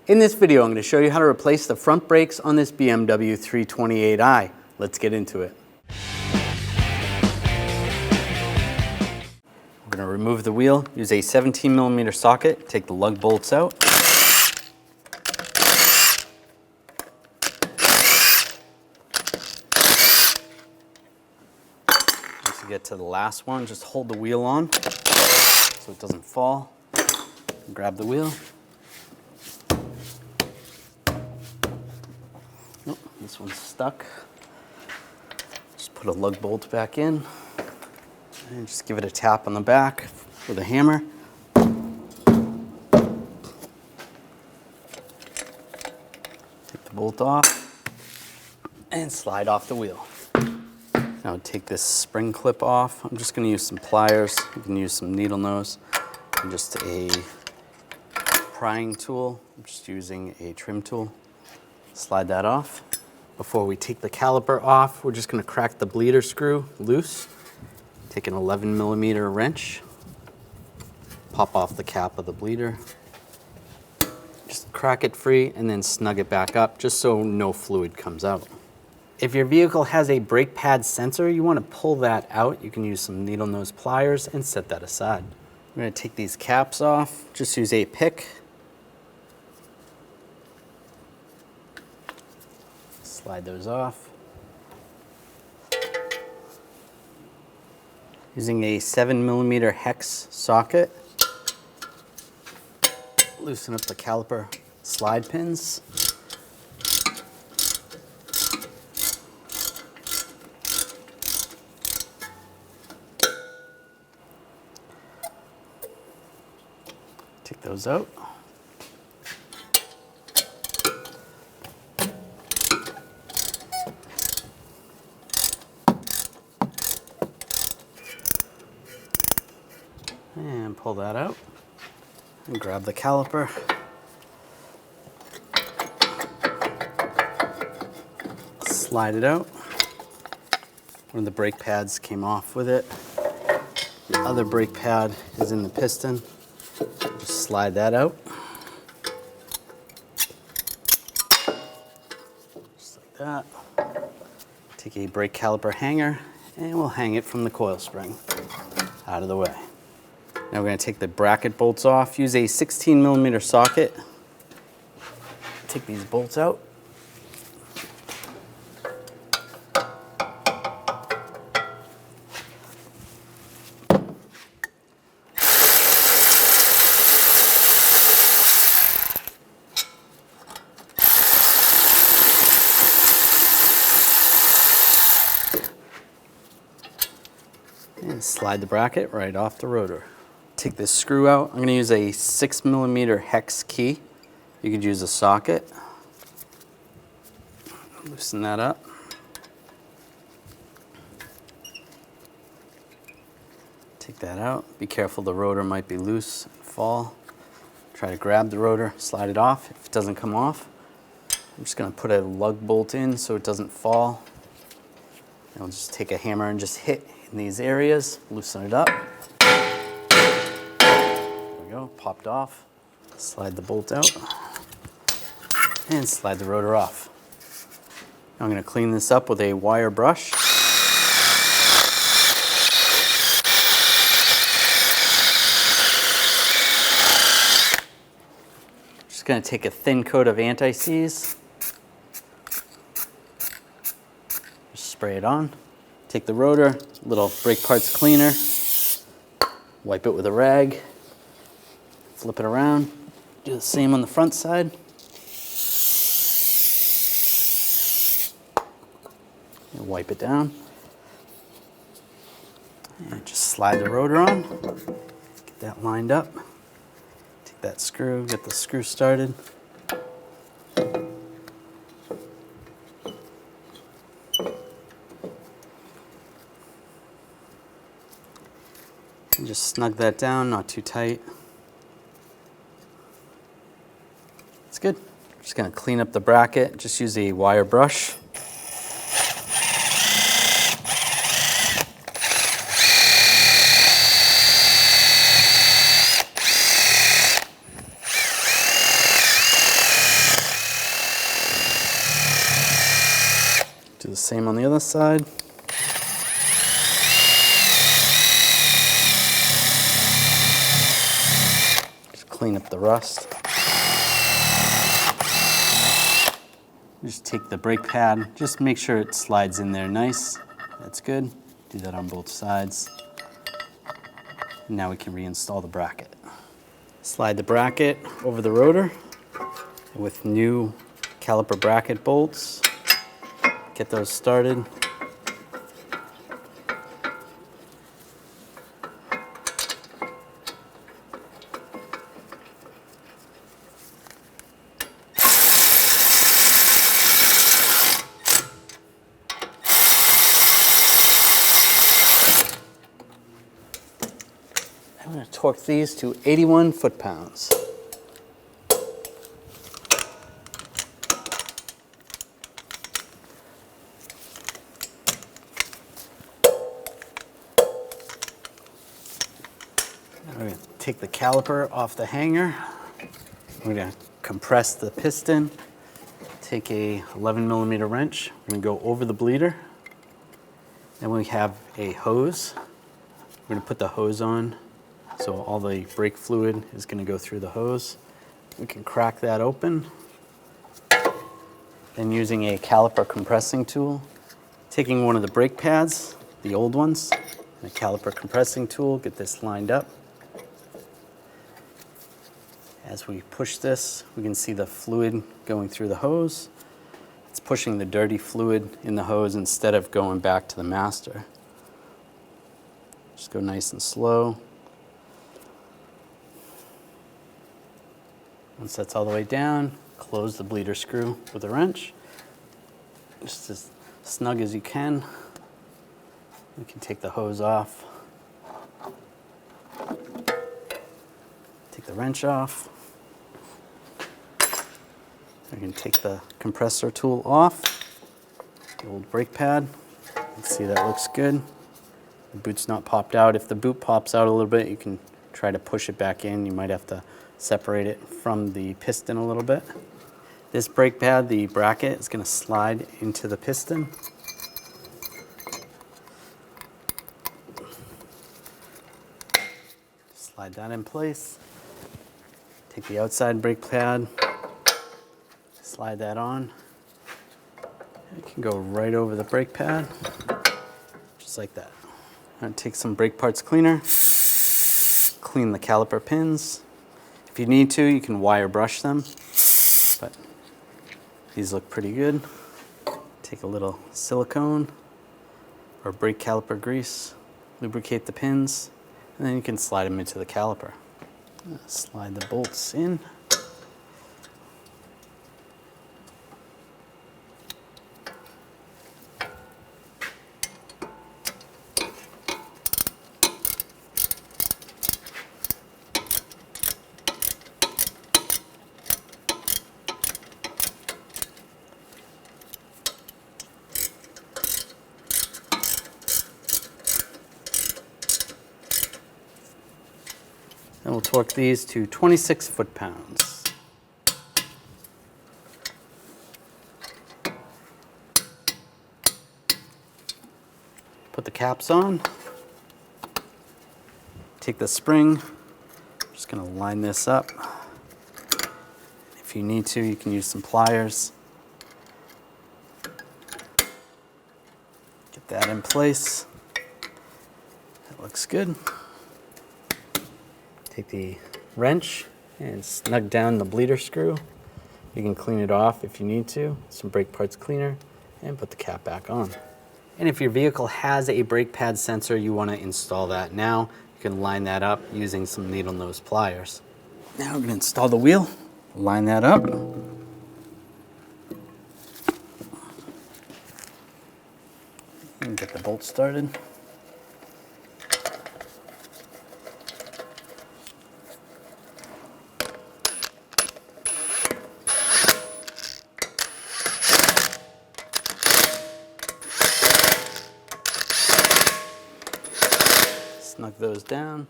In this video, I'm going to show you how to replace the front brakes on this BMW 328i. Let's get into it. We're going to remove the wheel, use a 17mm socket, take the lug bolts out. Once you get to the last one, just hold the wheel on so it doesn't fall. Grab the wheel. Nope, this one's stuck. Just put a lug bolt back in and just give it a tap on the back with a hammer. Take the bolt off and slide off the wheel. Now take this spring clip off. I'm just going to use some pliers. You can use some needle nose and just a prying tool. I'm just using a trim tool. Slide that off. Before we take the caliper off, we're just going to crack the bleeder screw loose. Take an 11mm wrench, pop off the cap of the bleeder, just crack it free and then snug it back up just so no fluid comes out. If your vehicle has a brake pad sensor, you want to pull that out. You can use some needle nose pliers and set that aside. I'm going to take these caps off, just use a pick. Slide those off. Using a 7mm hex socket, loosen up the caliper slide pins. Take those out. And pull that out and grab the caliper. Slide it out. One of the brake pads came off with it. The other brake pad is in the piston. Just slide that out. Just like that. Take a brake caliper hanger and we'll hang it from the coil spring out of the way. Now we're going to take the bracket bolts off. Use a 16mm socket. Take these bolts out. And slide the bracket right off the rotor. Take this screw out. I'm going to use a 6mm hex key. You could use a socket. Loosen that up. Take that out. Be careful, the rotor might be loose and fall. Try to grab the rotor, slide it off. If it doesn't come off, I'm just going to put a lug bolt in so it doesn't fall. And I'll just take a hammer and just hit in these areas, loosen it up. Popped off. Slide the bolt out and slide the rotor off. Now I'm going to clean this up with a wire brush. Just going to take a thin coat of anti-seize. Just spray it on. Take the rotor, little brake parts cleaner, wipe it with a rag. Flip it around, do the same on the front side. And wipe it down. And just slide the rotor on. Get that lined up. Take that screw, get the screw started. And just snug that down, not too tight. It's good. Just going to clean up the bracket. Just use a wire brush. same on the other side. Just clean up the rust. Just take the brake pad, just make sure it slides in there nice. That's good. Do that on both sides. Now we can reinstall the bracket. Slide the bracket over the rotor with new caliper bracket bolts. Get those started. I'm going to torque these to 81 foot-pounds. We're going to take the caliper off the hanger. We're going to compress the piston. Take a 11mm wrench. We're going to go over the bleeder. Then we have a hose. We're going to put the hose on, so all the brake fluid is going to go through the hose. We can crack that open. Then using a caliper compressing tool, taking one of the brake pads, the old ones, and a caliper compressing tool, get this lined up. As we push this, we can see the fluid going through the hose. It's pushing the dirty fluid in the hose instead of going back to the master. Just go nice and slow. Once that's all the way down, close the bleeder screw with a wrench. Just as snug as you can. We can take the hose off. Take the wrench off. We can take the compressor tool off. The old brake pad. Let's see, that looks good. The boot's not popped out. If the boot pops out a little bit, you can try to push it back in. You might have to separate it from the piston a little bit. This brake pad, the bracket, is going to slide into the piston. Slide that in place. Take the outside brake pad, slide that on. It can go right over the brake pad, just like that. I'm going to take some brake parts cleaner, clean the caliper pins. If you need to, you can wire brush them, but these look pretty good. Take a little silicone or brake caliper grease, lubricate the pins, and then you can slide them into the caliper. Slide the bolts in. And we'll torque these to 26 foot-pounds. Put the caps on. Take the spring. I'm just going to line this up. If you need to, you can use some pliers. Get that in place. That looks good. Take the wrench and snug down the bleeder screw. You can clean it off if you need to, some brake parts cleaner, and put the cap back on. And if your vehicle has a brake pad sensor, you want to install that now. You can line that up using some needle nose pliers. Now we're going to install the wheel. Line that up. And get the bolt started. Snug those down.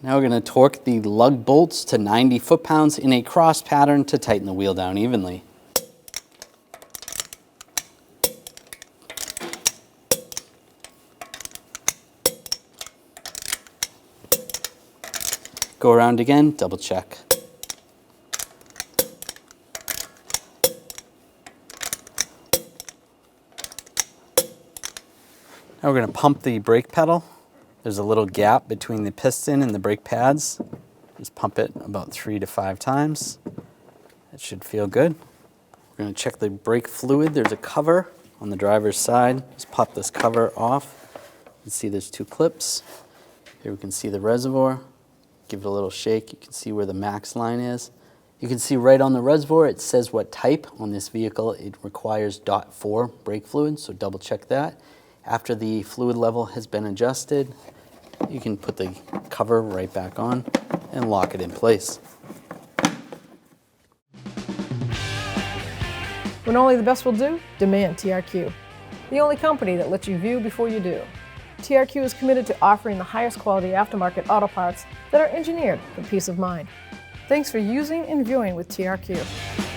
Now we're going to torque the lug bolts to 90 foot-pounds in a cross pattern to tighten the wheel down evenly. Go around again, double check. Now we're going to pump the brake pedal. There's a little gap between the piston and the brake pads. Just pump it about 3 to 5 times. That should feel good. We're going to check the brake fluid. There's a cover on the driver's side. Just pop this cover off. You can see there's 2 clips. Here we can see the reservoir. Give it a little shake. You can see where the max line is. You can see right on the reservoir it says what type. On this vehicle it requires .4 brake fluid, so double check that. After the fluid level has been adjusted, you can put the cover right back on and lock it in place. When only the best will do, demand TRQ. The only company that lets you view before you do. TRQ is committed to offering the highest quality aftermarket auto parts that are engineered for peace of mind. Thanks for using and viewing with TRQ.